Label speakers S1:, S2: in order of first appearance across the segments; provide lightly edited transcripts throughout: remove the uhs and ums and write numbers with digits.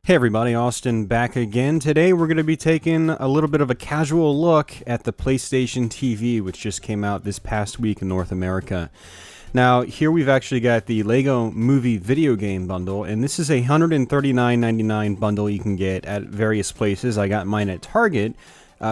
S1: Hey everybody, Austin back again. Today we're going to be taking a little bit of a casual look at the PlayStation TV, which just came out this past week in North America. Now, here we've actually got the Lego Movie video game bundle, and this is a $139.99 bundle you can get at various places. I got mine at Target.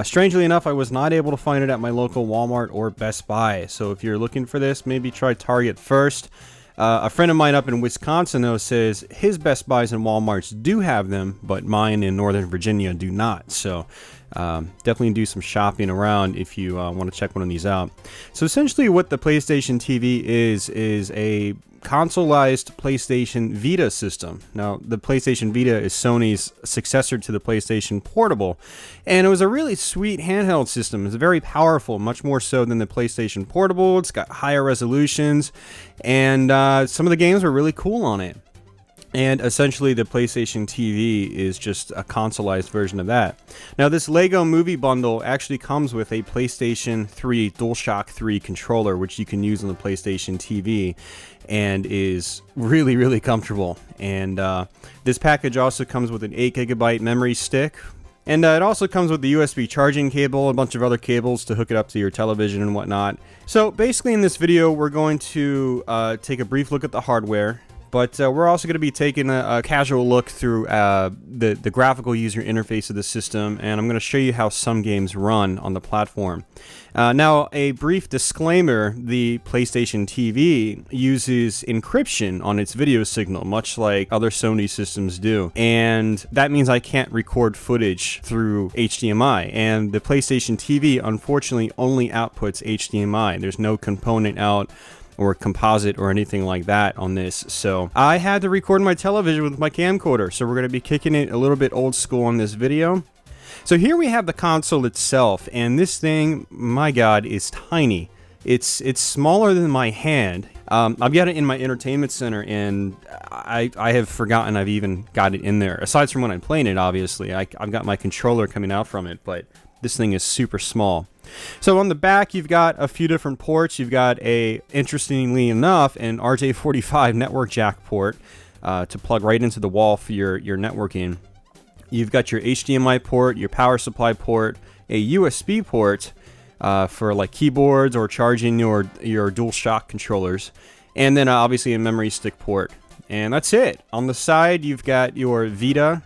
S1: Strangely enough, I was not able to find it at my local Walmart or Best Buy, so if you're looking for this, maybe try Target first. A friend of mine up in Wisconsin, though, says his Best Buys and Walmarts do have them, but mine in Northern Virginia do not. So definitely do some shopping around if you want to check one of these out. So essentially what the PlayStation TV is a consoleized PlayStation Vita system. Now, the PlayStation Vita is Sony's successor to the PlayStation Portable, and it was a really sweet handheld system. It's very powerful, much more so than the PlayStation Portable. It's got higher resolutions, and some of the games were really cool on it. And essentially, the PlayStation TV is just a consoleized version of that. Now, this Lego Movie bundle actually comes with a PlayStation 3 DualShock 3 controller, which you can use on the PlayStation TV, and is really, really comfortable. And this package also comes with an 8 GB memory stick. And it also comes with the USB charging cable, a bunch of other cables to hook it up to your television and whatnot. So basically, in this video, we're going to take a brief look at the hardware. But we're also going to be taking a casual look through the graphical user interface of the system, and I'm going to show you how some games run on the platform. Now, a brief disclaimer, the PlayStation TV uses encryption on its video signal, much like other Sony systems do. And that means I can't record footage through HDMI. And the PlayStation TV, unfortunately, only outputs HDMI. There's no component out or composite or anything like that on this. So I had to record my television with my camcorder. So we're going to be kicking it a little bit old school on this video. So here we have the console itself, and this thing, my God, is tiny. It's smaller than my hand. I've got it in my entertainment center, and I have forgotten I've even got it in there. Aside from when I'm playing it, obviously. I've got my controller coming out from it, but this thing is super small. So on the back, you've got a few different ports. You've got interestingly enough, an RJ45 network jack port to plug right into the wall for your networking. You've got your HDMI port, your power supply port, a USB port for like keyboards or charging your DualShock controllers, and then obviously a memory stick port. And that's it. On the side, you've got your Vita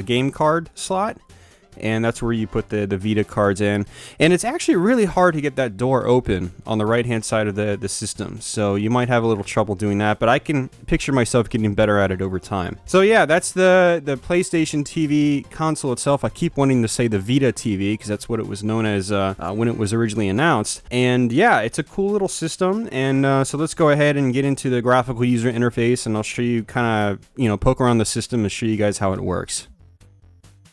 S1: game card slot. And that's where you put the Vita cards in. And it's actually really hard to get that door open on the right-hand side of the system. So you might have a little trouble doing that, but I can picture myself getting better at it over time. So yeah, that's the PlayStation TV console itself. I keep wanting to say the Vita TV because that's what it was known as when it was originally announced. And yeah, it's a cool little system. And so let's go ahead and get into the graphical user interface, and I'll show you kind of, poke around the system and show you guys how it works.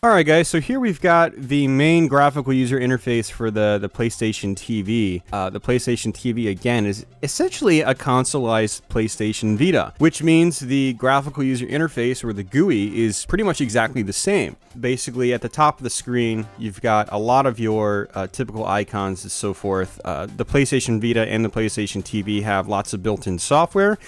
S1: Alright guys, so here we've got the main graphical user interface for the PlayStation TV. The PlayStation TV, again, is essentially a consoleized PlayStation Vita, which means the graphical user interface, or the GUI, is pretty much exactly the same. Basically, at the top of the screen, you've got a lot of your typical icons and so forth. The PlayStation Vita and the PlayStation TV have lots of built-in software,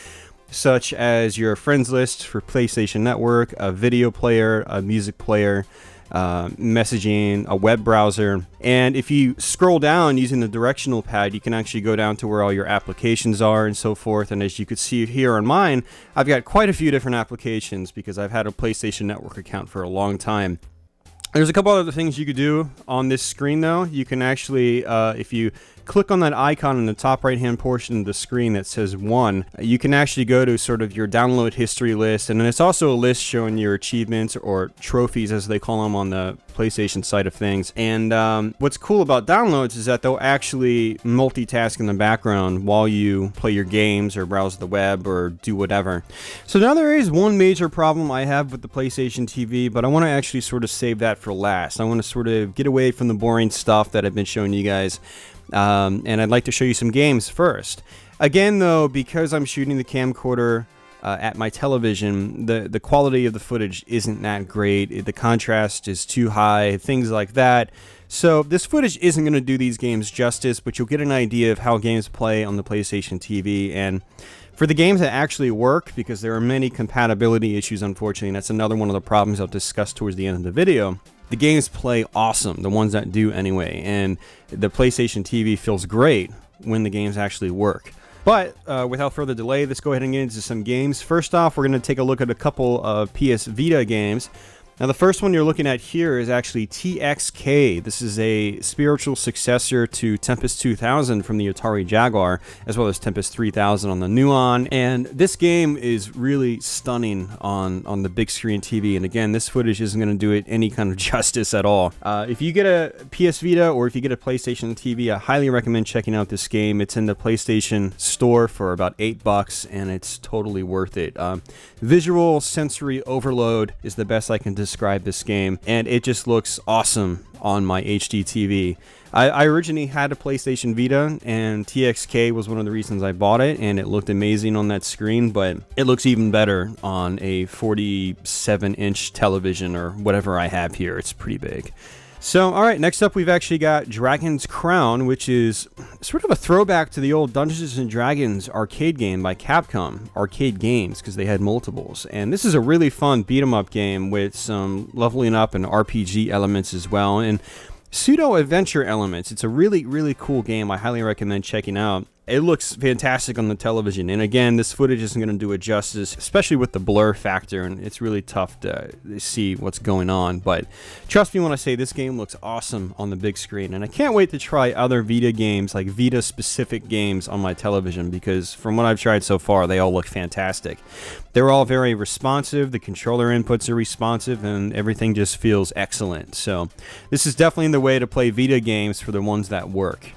S1: such as your friends list for PlayStation Network, a video player, a music player, messaging, a web browser. And if you scroll down using the directional pad, you can actually go down to where all your applications are and so forth. And as you can see here on mine, I've got quite a few different applications because I've had a PlayStation Network account for a long time. There's a couple other things you could do on this screen, though. You can actually, if you click on that icon in the top right-hand portion of the screen that says 1, you can actually go to sort of your download history list, and then it's also a list showing your achievements, or trophies as they call them on the PlayStation side of things. And what's cool about downloads is that they'll actually multitask in the background while you play your games or browse the web or do whatever. So now there is one major problem I have with the PlayStation TV, but I want to actually sort of save that for last. I want to sort of get away from the boring stuff that I've been showing you guys. And I'd like to show you some games first. Again, though, because I'm shooting the camcorder at my television, the quality of the footage isn't that great. The contrast is too high, things like that. So this footage isn't going to do these games justice, but you'll get an idea of how games play on the PlayStation TV. And For the games that actually work, because there are many compatibility issues, unfortunately, and that's another one of the problems I'll discuss towards the end of the video, the games play awesome, the ones that do anyway, and the PlayStation TV feels great when the games actually work. But without further delay, let's go ahead and get into some games. First off, we're going to take a look at a couple of PS Vita games. Now, the first one you're looking at here is actually TXK. This is a spiritual successor to Tempest 2000 from the Atari Jaguar, as well as Tempest 3000 on the Nuon. And this game is really stunning on the big screen TV. And again, this footage isn't going to do it any kind of justice at all. If you get a PS Vita or if you get a PlayStation TV, I highly recommend checking out this game. It's in the PlayStation Store for about $8, and it's totally worth it. Visual sensory overload is the best I can describe this game, and it just looks awesome on my HD TV. I originally had a PlayStation Vita, and TXK was one of the reasons I bought it, and it looked amazing on that screen, but it looks even better on a 47-inch television or whatever I have here. It's pretty big. So, alright, next up we've actually got Dragon's Crown, which is sort of a throwback to the old Dungeons & Dragons arcade game by Capcom, Arcade Games, because they had multiples. And this is a really fun beat-em-up game with some leveling up and RPG elements as well, and pseudo-adventure elements. It's a really, really cool game I highly recommend checking out. It looks fantastic on the television, and again, this footage isn't going to do it justice, especially with the blur factor, and it's really tough to see what's going on, but trust me when I say this game looks awesome on the big screen, and I can't wait to try other Vita games, like Vita-specific games on my television, because from what I've tried so far, they all look fantastic. They're all very responsive, the controller inputs are responsive, and everything just feels excellent, so this is definitely the way to play Vita games for the ones that work.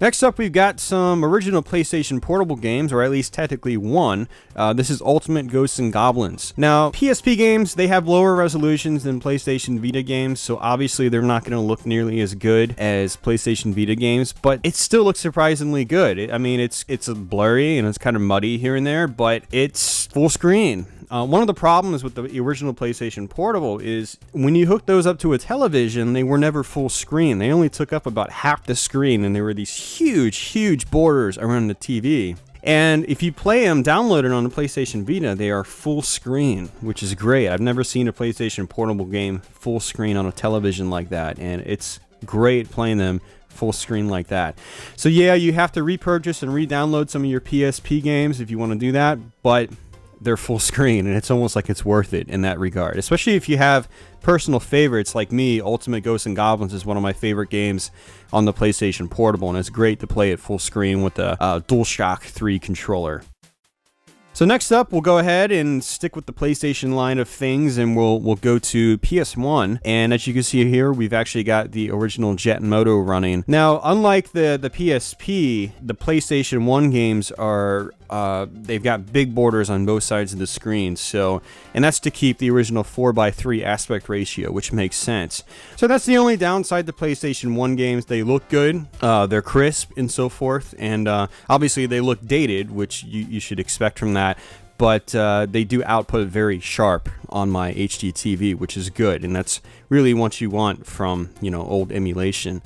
S1: Next up, we've got some original PlayStation Portable games, or at least technically one. This is Ultimate Ghosts and Goblins. Now, PSP games, they have lower resolutions than PlayStation Vita games, so obviously they're not going to look nearly as good as PlayStation Vita games, but it still looks surprisingly good. I mean, it's blurry and it's kind of muddy here and there, but it's full screen. One of the problems with the original PlayStation Portable is when you hook those up to a television, they were never full screen. They only took up about half the screen, and there were these huge, huge borders around the TV. And if you play them downloaded on the PlayStation Vita, they are full screen, which is great. I've never seen a PlayStation Portable game full screen on a television like that, and it's great playing them full screen like that. So yeah, you have to repurchase and re-download some of your PSP games if you want to do that, but they're full screen, and it's almost like it's worth it in that regard, especially if you have personal favorites like me. Ultimate Ghosts and Goblins is one of my favorite games on the PlayStation Portable, and it's great to play it full screen with the DualShock 3 controller. So next up, we'll go ahead and stick with the PlayStation line of things, and we'll go to PS1. And as you can see here, we've actually got the original Jet Moto running. Now, unlike the PSP, the PlayStation 1 games are they've got big borders on both sides of the screen. So, and that's to keep the original 4:3 aspect ratio, which makes sense. So that's the only downside to PlayStation 1 games. They look good, they're crisp and so forth, and obviously they look dated, which you should expect from that. But they do output very sharp on my HD TV, which is good, and that's really what you want from, you know, old emulation.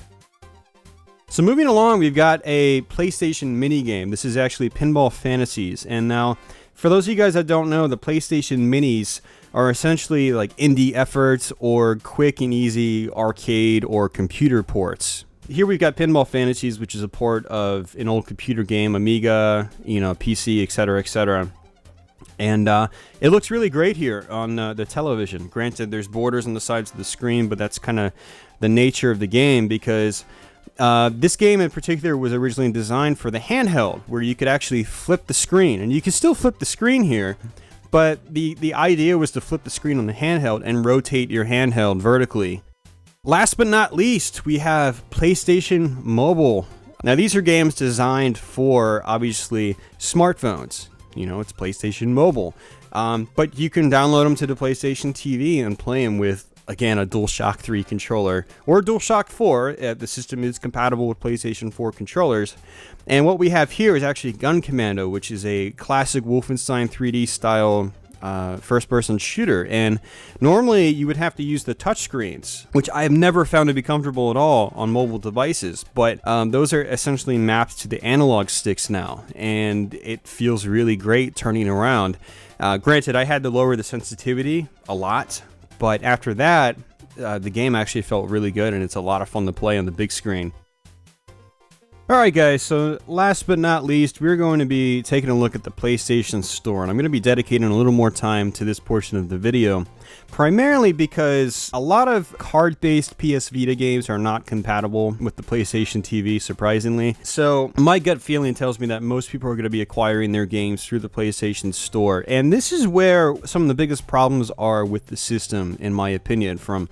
S1: So moving along, we've got a PlayStation mini game. This is actually Pinball Fantasies, and now, for those of you guys that don't know, the PlayStation minis are essentially like indie efforts or quick and easy arcade or computer ports. Here we've got Pinball Fantasies, which is a port of an old computer game, Amiga, you know, PC, etc., etc. And it looks really great here on the television. Granted, there's borders on the sides of the screen, but that's kind of the nature of the game, because this game in particular was originally designed for the handheld, where you could actually flip the screen. And you can still flip the screen here, but the idea was to flip the screen on the handheld and rotate your handheld vertically. Last but not least, we have PlayStation Mobile. Now, these are games designed for, obviously, smartphones. You know, it's PlayStation Mobile. But you can download them to the PlayStation TV and play them with, again, a DualShock 3 controller or a DualShock 4. The system is compatible with PlayStation 4 controllers. And what we have here is actually Gun Commando, which is a classic Wolfenstein 3D style first-person shooter, and normally you would have to use the touchscreens, which I have never found to be comfortable at all on mobile devices, but those are essentially mapped to the analog sticks now, and it feels really great turning around. Granted, I had to lower the sensitivity a lot, but after that, the game actually felt really good, and it's a lot of fun to play on the big screen. Alright guys, so last but not least, we're going to be taking a look at the PlayStation Store, and I'm going to be dedicating a little more time to this portion of the video, primarily because a lot of card-based PS Vita games are not compatible with the PlayStation TV, surprisingly. So my gut feeling tells me that most people are going to be acquiring their games through the PlayStation Store, and this is where some of the biggest problems are with the system, in my opinion, from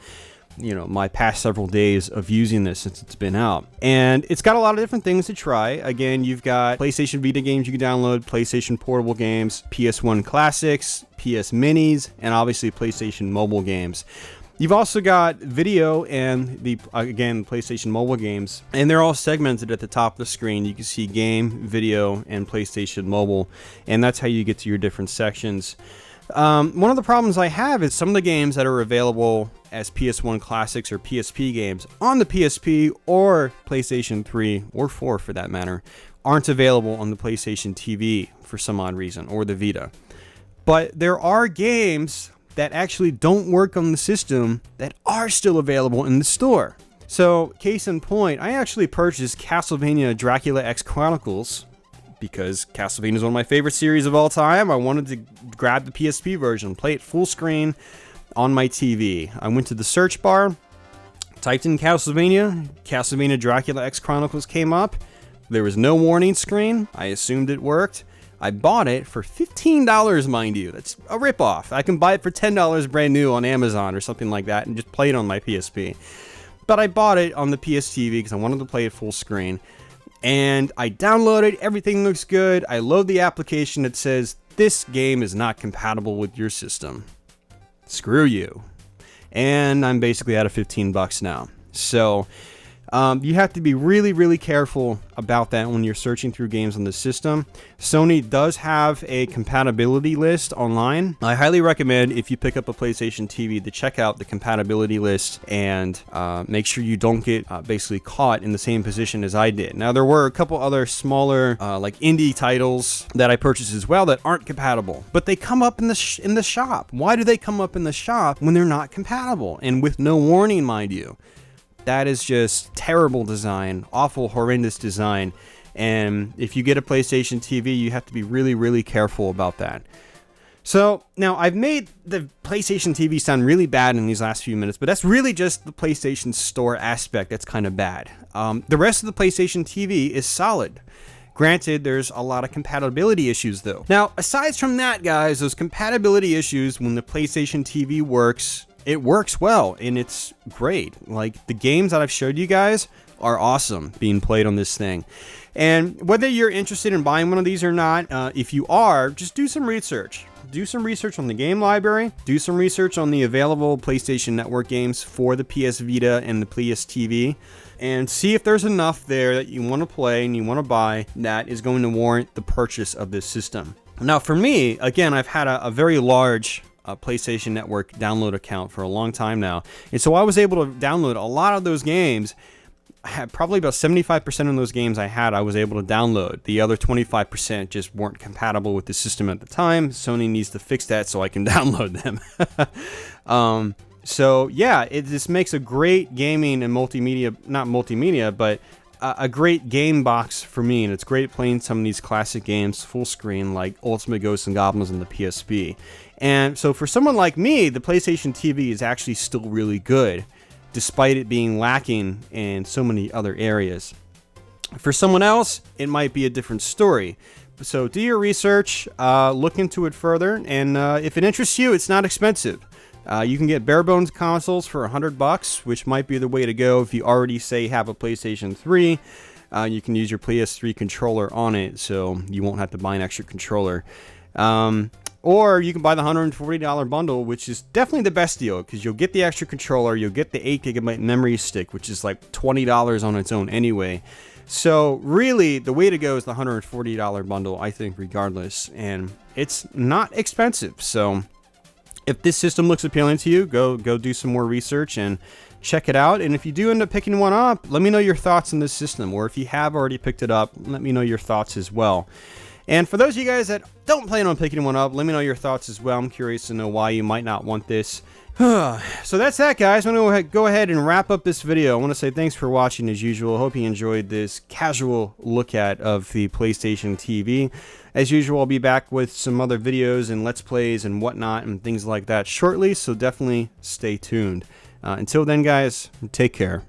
S1: my past several days of using this since it's been out. And it's got a lot of different things to try. Again, you've got PlayStation Vita games you can download, PlayStation Portable games, PS1 Classics, PS Minis, and obviously PlayStation Mobile games. You've also got video and again, PlayStation Mobile games, and they're all segmented at the top of the screen. You can see game, video, and PlayStation Mobile, and that's how you get to your different sections. One of the problems I have is some of the games that are available as PS1 Classics or PSP games on the PSP or PlayStation 3 or 4 for that matter aren't available on the PlayStation TV for some odd reason, or the Vita. But there are games that actually don't work on the system that are still available in the store. So, case in point, I actually purchased Castlevania Dracula X Chronicles because Castlevania is one of my favorite series of all time. I wanted to grab the PSP version, play it full screen on my TV. I went to the search bar, typed in Castlevania Dracula X Chronicles came up. There was no warning screen. I assumed it worked. I bought it for $15, mind you. That's a ripoff. I can buy it for $10 brand new on Amazon or something like that and just play it on my PSP. But I bought it on the PS TV because I wanted to play it full screen. And I downloaded, everything looks good. I load the application that says, this game is not compatible with your system. Screw you. And I'm basically out of 15 bucks now. So you have to be really, really careful about that when you're searching through games on the system. Sony does have a compatibility list online. I highly recommend, if you pick up a PlayStation TV, to check out the compatibility list and make sure you don't get basically caught in the same position as I did. Now, there were a couple other smaller like indie titles that I purchased as well that aren't compatible, but they come up in the shop. Why do they come up in the shop when they're not compatible and with no warning, mind you? That is just terrible design, awful, horrendous design. And if you get a PlayStation TV, you have to be really, really careful about that. So now I've made the PlayStation TV sound really bad in these last few minutes, but that's really just the PlayStation Store aspect that's kind of bad. The rest of the PlayStation TV is solid. Granted, there's a lot of compatibility issues though. Now, aside from that, guys, those compatibility issues, when the PlayStation TV works, it works well, and it's great. Like, the games that I've showed you guys are awesome being played on this thing. And whether you're interested in buying one of these or not, if you are, just do some research. Do some research on the game library. Do some research on the available PlayStation Network games for the PS Vita and the PS TV. And see if there's enough there that you want to play and you want to buy that is going to warrant the purchase of this system. Now, for me, again, I've had a very large PlayStation Network download account for a long time now, and so I was able to download a lot of those games. I had probably about 75% of those games I was able to download. The other 25% just weren't compatible with the system at the time. Sony needs to fix that so I can download them. So yeah, this makes a great gaming and a great game box for me, and it's great playing some of these classic games full screen like Ultimate Ghosts and Goblins on the PSP. And so for someone like me, the PlayStation TV is actually still really good, despite it being lacking in so many other areas. For someone else, it might be a different story. So do your research, look into it further, and if it interests you, it's not expensive. You can get bare bones consoles for $100, which might be the way to go if you already, say, have a PlayStation 3. You can use your PS3 controller on it, so you won't have to buy an extra controller. Or you can buy the $140 bundle, which is definitely the best deal because you'll get the extra controller, you'll get the 8GB memory stick, which is like $20 on its own anyway. So really, the way to go is the $140 bundle, I think, regardless. And it's not expensive. So if this system looks appealing to you, go do some more research and check it out. And if you do end up picking one up, let me know your thoughts on this system. Or if you have already picked it up, let me know your thoughts as well. And for those of you guys that don't plan on picking one up, let me know your thoughts as well. I'm curious to know why you might not want this. So that's that, guys. I'm going to go ahead and wrap up this video. I want to say thanks for watching as usual. Hope you enjoyed this casual look at of the PlayStation TV. As usual, I'll be back with some other videos and Let's Plays and whatnot and things like that shortly, so definitely stay tuned. Until then, guys, take care.